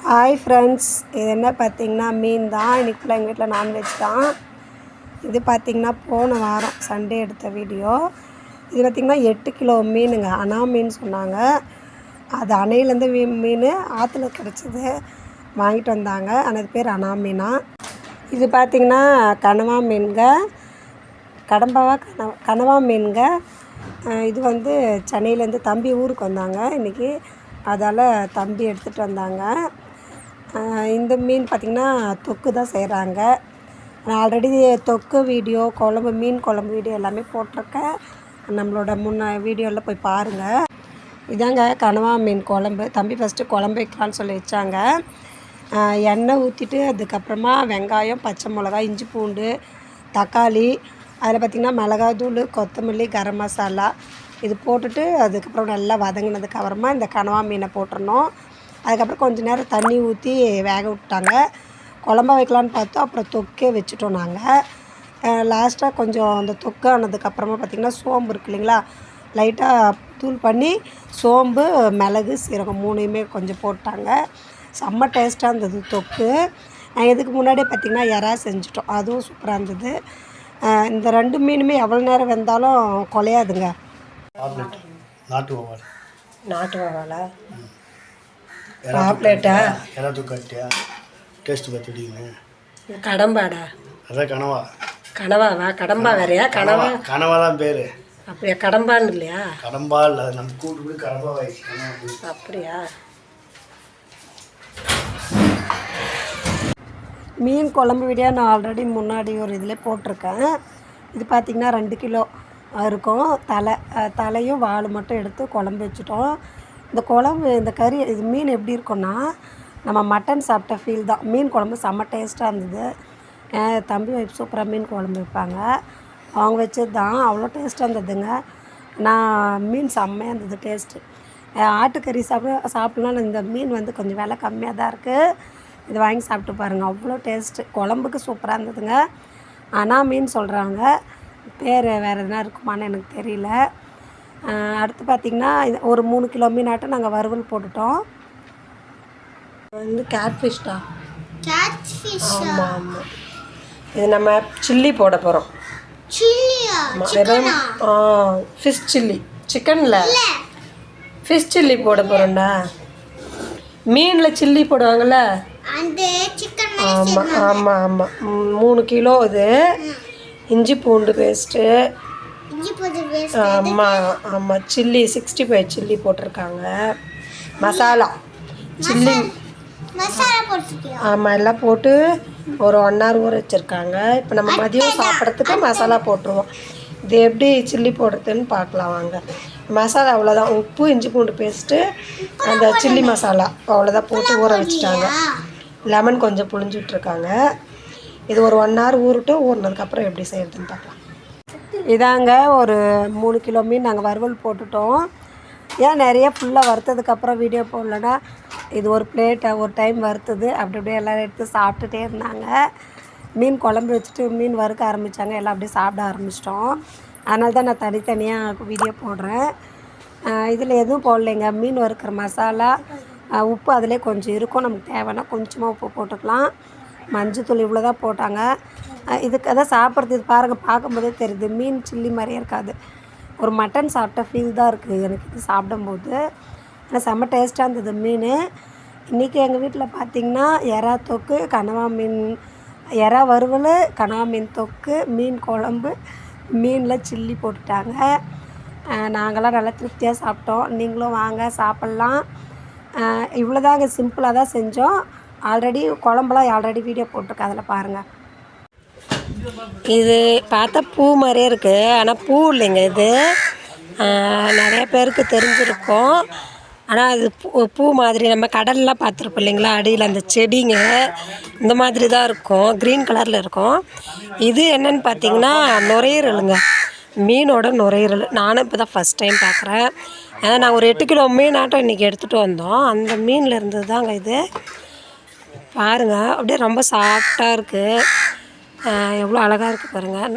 Hi friends, இது என்ன பார்த்திங்கன்னா மீன் தான். இன்றைக்கி ஃபுல்லாக எங்கள் வீட்டில் நான்வெஜ் தான். இது பார்த்திங்கன்னா போன வாரம் சண்டே எடுத்த வீடியோ. இது பார்த்திங்கன்னா 8 கிலோ மீனுங்க. அணா மீன் சொன்னாங்க. அது அணையிலேருந்து மீன் ஆற்றுல கிடச்சிது, வாங்கிட்டு வந்தாங்க. ஆனால் அது பேர் அணா மீனா. இது பார்த்திங்கன்னா கனவா மீனுங்க, கனவா மீனுங்க. இது வந்து சென்னையிலேருந்து தம்பி ஊருக்கு வந்தாங்க இன்றைக்கி, அதால் தம்பி எடுத்துகிட்டு வந்தாங்க. இந்த மீன் பார்த்திங்கன்னா தொக்கு தான் செய்கிறாங்க. நான் ஆல்ரெடி தொக்கு வீடியோ, மீன் குழம்பு வீடியோ எல்லாமே போட்டிருக்கேன். நம்மளோட வீடியோவில் போய் பாருங்கள். இதாங்க கனவா மீன் குழம்பு. தம்பி ஃபஸ்ட்டு குழம்பு வைக்கலான்னு சொல்லி வச்சாங்க. எண்ணெய் ஊற்றிட்டு அதுக்கப்புறமா வெங்காயம், பச்சை மிளகா, இஞ்சி பூண்டு, தக்காளி, அதில் பார்த்திங்கன்னா மிளகாத்தூள், கொத்தமல்லி, கரம் மசாலா இது போட்டுட்டு அதுக்கப்புறம் நல்லா வதங்கினதுக்கப்புறமா இந்த கனவா மீனை போட்டுடணும். அதுக்கப்புறம் கொஞ்சம் நேரம் தண்ணி ஊற்றி வேக விட்டாங்க. குழம்பா வைக்கலான்னு பார்த்தோம், அப்புறம் தொக்கே வச்சுட்டோம் நாங்கள். லாஸ்ட்டாக கொஞ்சம் அந்த தொக்கு ஆனதுக்கப்புறமா பார்த்திங்கன்னா சோம்பு இருக்கு இல்லைங்களா, லைட்டாக தூள் பண்ணி சோம்பு, மிளகு, சீரகம் 3யுமே கொஞ்சம் போட்டாங்க. செம்ம டேஸ்ட்டாக இருந்தது தொக்கு. இதுக்கு முன்னாடியே பார்த்திங்கன்னா எறா செஞ்சுட்டோம், அதுவும் சூப்பராக இருந்தது. இந்த 2 மீனுமே எவ்வளோ நேரம் வெந்தாலும் குலையாதுங்க. நாட்டு வவாலா பாப்லேட்டா டேஸ்ட் பார்த்துட்டீங்க. கடம்பாடா? அதான் கனவா. கனவாவா? கடம்பா வேறையா? கனவா தான் பேர். அப்படியா? கடம்பான்னு இல்லையா? கடம்பா இல்லை, நம்ம கூட்டு கடம்பா வாய்ஸ். அப்படியா? மீன் குழம்பு வீடியோ நான் ஆல்ரெடி முன்னாடி ஒரு இதில் போட்டிருக்கேன். இது பார்த்திங்கன்னா 2 கிலோ இருக்கும். தலையும் வால் மட்டும் எடுத்து குழம்பு வச்சுட்டோம். இந்த குழம்பு, இந்த கறி, இது மீன் எப்படி இருக்குன்னா நம்ம மட்டன் சாப்பிட்ட ஃபீல் தான். மீன் குழம்பு செம்ம டேஸ்ட்டாக இருந்தது. தம்பி வைப் சூப்பராக மீன் குழம்பு வைப்பாங்க, அவங்க வச்சது தான். அவ்வளோ டேஸ்ட்டாக இருந்ததுங்க. நான் மீன் செம்மையாக இருந்தது டேஸ்ட்டு. ஆட்டுக்கறி சாப்பிட்லாம். இந்த மீன் வந்து கொஞ்சம் விலை கம்மியாக தான் இருக்குது. இது வாங்கி சாப்பிட்டு பாருங்கள், அவ்வளோ டேஸ்ட்டு. குழம்புக்கு சூப்பராக இருந்ததுங்க. ஆனால் மீன் சொல்கிறாங்க, பேர் வேறு எதுனா இருக்குமான்னு எனக்கு தெரியல. அடுத்து பார்த்திங்கன்னா ஒரு 3 கிலோ மீனாட்டம் நாங்கள் வறுவல் போட்டுட்டோம். வந்து கேட்ஃபிஷ் தான். ஆமாம் ஆமாம், இது நம்ம சில்லி போட போகிறோம். ஃபிஷ் சில்லி, சிக்கனில் ஃபிஷ் சில்லி போட போகிறோம்டா. மீனில் சில்லி போடுவாங்கள்ல, ஆமாம் ஆமாம் ஆமாம். 3 கிலோ இது. இஞ்சி பூண்டு பேஸ்ட்டு, ஆமாம் ஆமாம். சில்லி 65 சில்லி போட்டிருக்காங்க. மசாலா சில்லி, ஆமாம், எல்லாம் போட்டு ஒரு 1 hour ஊற வச்சுருக்காங்க. இப்போ நம்ம மதியம் சாப்பிட்றதுக்கு மசாலா போட்டுருவோம். இது எப்படி சில்லி போடுறதுன்னு பார்க்கலாம் வாங்க. மசாலா அவ்வளோதான், உப்பு, இஞ்சி பூண்டு பேஸ்ட்டு, அந்த சில்லி மசாலா அவ்வளோதான் போட்டு ஊற வச்சுட்டாங்க. லெமன் கொஞ்சம் புழிஞ்சு விட்ருக்காங்க. இது ஒரு 1 hour ஊறட்டும். ஊறினதுக்கப்புறம் எப்படி செய்கிறதுன்னு பார்க்கலாம். இதாங்க ஒரு 3 கிலோ மீன் நாங்கள் வறுவல் போட்டுட்டோம். ஏன் நிறைய ஃபுல்லாக வறுத்ததுக்கப்புறம் வீடியோ போடலன்னா, இது ஒரு பிளேட்டை ஒரு டைம் வறுத்தது அப்படி அப்படியே எல்லோரும் எடுத்து சாப்பிட்டுட்டே இருந்தாங்க. மீன் குழம்பு வச்சுட்டு மீன் வறுக்க ஆரம்பித்தாங்க, எல்லாம் அப்படியே சாப்பிட ஆரம்பிச்சிட்டோம். அதனால தான் நான் தனித்தனியாக வீடியோ போடுறேன். இதில் எதுவும் போடலைங்க. மீன் வறுக்கிற மசாலா, உப்பு அதிலே கொஞ்சம் இருக்கும், நமக்கு தேவைன்னா கொஞ்சமாக உப்பு போட்டுக்கலாம். மஞ்சத்தூள் இவ்வளோ தான் போட்டாங்க. இதுக்கு அதான் சாப்பிட்றது. இது பாருங்கள், பார்க்கும்போதே தெரியுது மீன் சில்லி மாதிரியே இருக்காது, ஒரு மட்டன் சாப்பிட்ட ஃபீல் தான் இருக்குது எனக்கு இது சாப்பிடும்போது. ஆனால் செம்ம டேஸ்ட்டாக இருந்தது மீன். இன்றைக்கி எங்கள் வீட்டில் பார்த்திங்கன்னா எறா தொக்கு, கனவா மீன், எறா வறுவல், கனவா மீன் தொக்கு, மீன் குழம்பு, மீனில் சில்லி போட்டுட்டாங்க. நாங்களாம் நல்லா திருப்தியாக சாப்பிட்டோம். நீங்களும் வாங்க சாப்பிட்லாம். இவ்வளோதாங்க, சிம்பிளாக தான் செஞ்சோம். ஆல்ரெடி குழம்புலாம் ஆல்ரெடி வீடியோ போட்டிருக்கேன், அதில் பாருங்கள். இது பார்த்தா பூ மாதிரியே இருக்குது, ஆனால் பூ இல்லைங்க. இது நிறைய பேருக்கு தெரிஞ்சிருக்கும். ஆனால் அது பூ மாதிரி நம்ம கடல்லாம் பார்த்துருப்போம் இல்லைங்களா, அடியில் அந்த செடிங்க இந்த மாதிரி தான் இருக்கும், க்ரீன் கலரில் இருக்கும். இது என்னென்னு பார்த்தீங்கன்னா நுரையீரலுங்க, மீனோட நுரையீரல். நானும் இப்போ தான் ஃபஸ்ட் டைம் பார்க்குறேன். ஏன்னா நாங்கள் ஒரு 8 கிலோ மீனாட்டம் இன்றைக்கி எடுத்துகிட்டு வந்தோம். அந்த மீனில் இருந்தது தாங்க இது. பாருங்கள், அப்படியே ரொம்ப சாஃப்டாக இருக்குது, எவ்வளோ அழகாக இருக்குது பாருங்கள்.